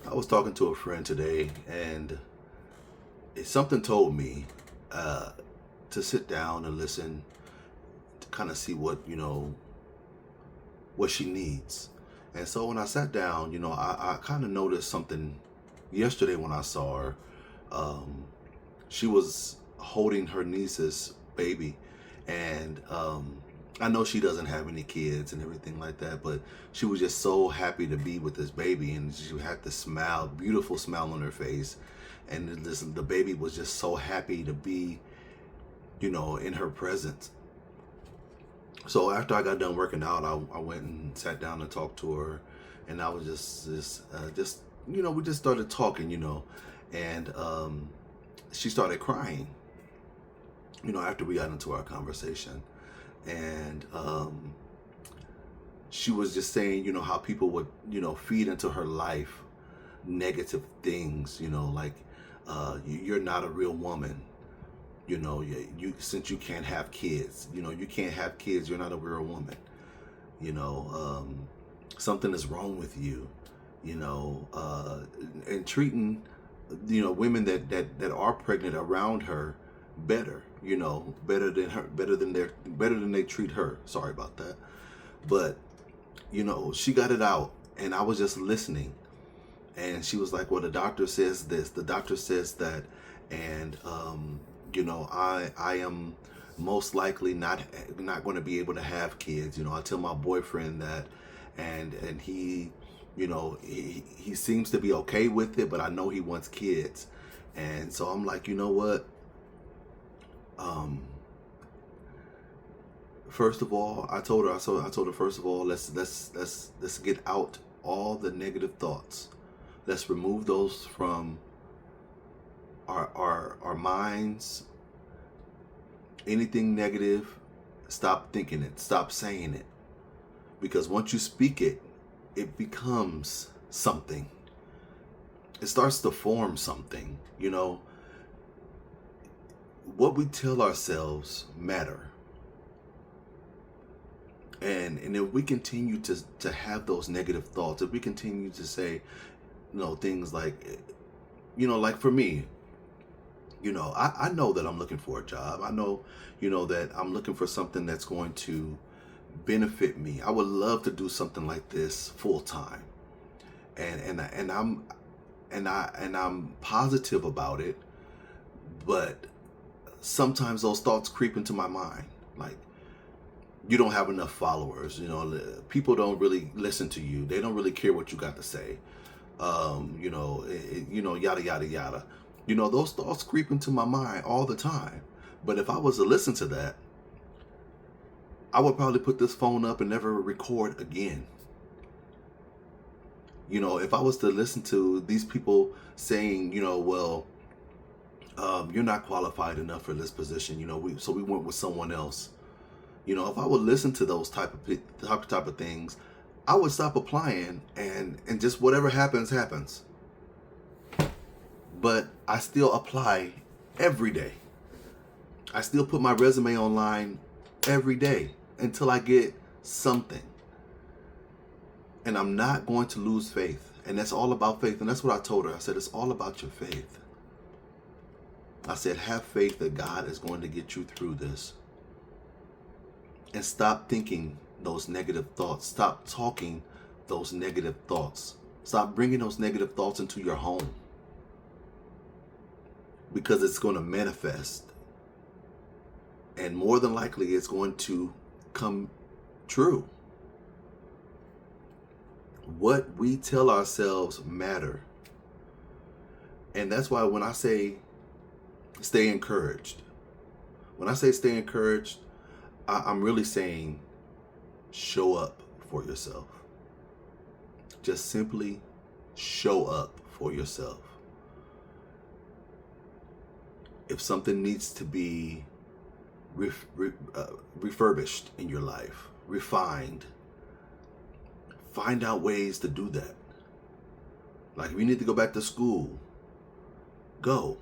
I was talking to a friend today, and something told me uh, to sit down and listen to kind of see what she needs. And so when I sat down, I kind of noticed something yesterday when I saw her. Um, she was holding her niece's baby, and I know she doesn't have any kids and everything like that, but she was just so happy to be with this baby, and she had this smile, beautiful smile on her face, and the baby was just so happy to be, in her presence. So after I got done working out, I went and sat down and talked to her, and I was just we just started talking, and she started crying, after we got into our conversation, and she was just saying, how people would, feed into her life negative things, like you're not a real woman. Since you can't have kids, you can't have kids, you're not a real woman. you know Something is wrong with you. And treating women that are pregnant around her better, better than they treat her. Sorry about that. But she got it out, and I was just listening, and she was like, well, the doctor says this, the doctor says that, and I am most likely not going to be able to have kids. I tell my boyfriend that, and he, he seems to be okay with it, but I know he wants kids. And so I'm like, you know what, first of all, I told her, first of all, let's get out all the negative thoughts. Let's remove those from our minds. Anything negative, stop thinking it, stop saying it. Because once you speak it, it becomes something. It starts to form something. What we tell ourselves matter. And if we continue to have those negative thoughts, if we continue to say, things like, like for me, I know that I'm looking for a job. I know, that I'm looking for something that's going to benefit me. I would love to do something like this full time. And I'm positive about it, but sometimes those thoughts creep into my mind. Like, you don't have enough followers. People don't really listen to you. They don't really care what you got to say. Yada, yada, yada. Those thoughts creep into my mind all the time. But if I was to listen to that, I would probably put this phone up and never record again. If I was to listen to these people saying, well, you're not qualified enough for this position, so we went with someone else. If I would listen to those type of things, I would stop applying, and just whatever happens, happens. But I still apply every day. I still put my resume online every day until I get something. And I'm not going to lose faith. And that's all about faith. And that's what I told her. I said, it's all about your faith. I said, have faith that God is going to get you through this. And stop thinking those negative thoughts. Stop talking those negative thoughts. Stop bringing those negative thoughts into your home. Because it's going to manifest. And more than likely, it's going to come true. What we tell ourselves matter. And that's why when I say stay encouraged, when I say stay encouraged, I'm really saying show up for yourself. Just simply show up for yourself. If something needs to be refurbished in your life, refined, find out ways to do that. Like if you need to go back to school, go.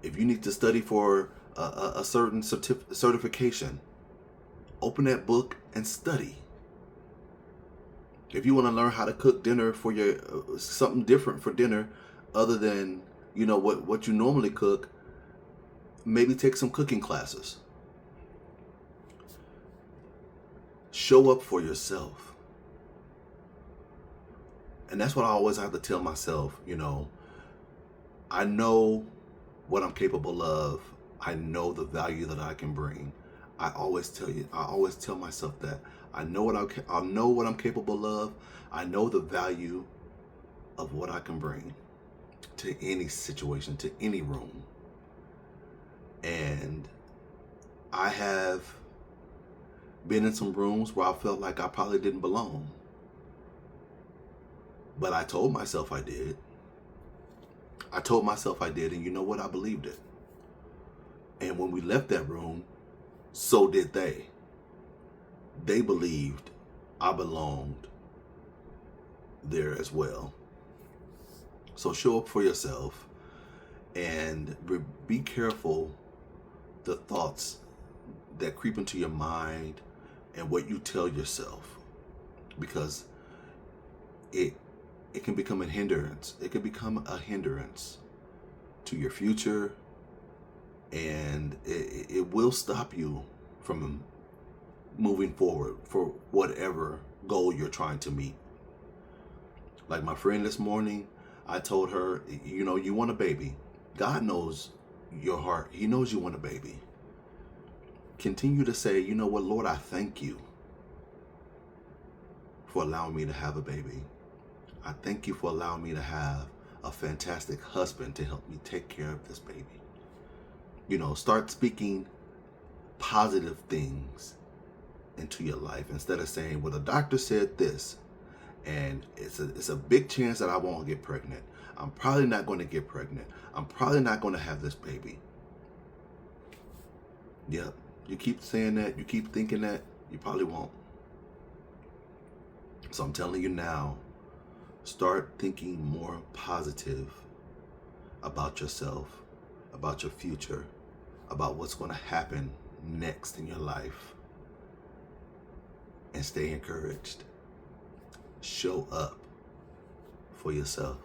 If you need to study for a certain certification, open that book and study. If you want to learn how to cook dinner for your something different for dinner, other than what you normally cook, maybe take some cooking classes. Show up for yourself. And that's what I always have to tell myself. I know what I'm capable of. I know the value that I can bring. I always tell myself that I know what I'm capable of. I know the value of what I can bring to any situation, to any room. And I have been in some rooms where I felt like I probably didn't belong. But I told myself I did. And you know what? I believed it. And when we left that room, so did they. They believed I belonged there as well. So show up for yourself and be careful the thoughts that creep into your mind and what you tell yourself, because it can become a hindrance. It can become a hindrance to your future, and it will stop you from moving forward for whatever goal you're trying to meet. Like my friend this morning, I told her, you want a baby. God knows your heart. He knows you want a baby. Continue to say, you know what, Lord, I thank you for allowing me to have a baby. I thank you for allowing me to have a fantastic husband to help me take care of this baby. Start speaking positive things into your life instead of saying, well, the doctor said this, and it's a big chance that I won't get pregnant. I'm probably not going to get pregnant. I'm probably not going to have this baby. Yep. You keep saying that, you keep thinking that, you probably won't. So I'm telling you now, start thinking more positive about yourself, about your future, about what's going to happen next in your life. And stay encouraged. Show up for yourself.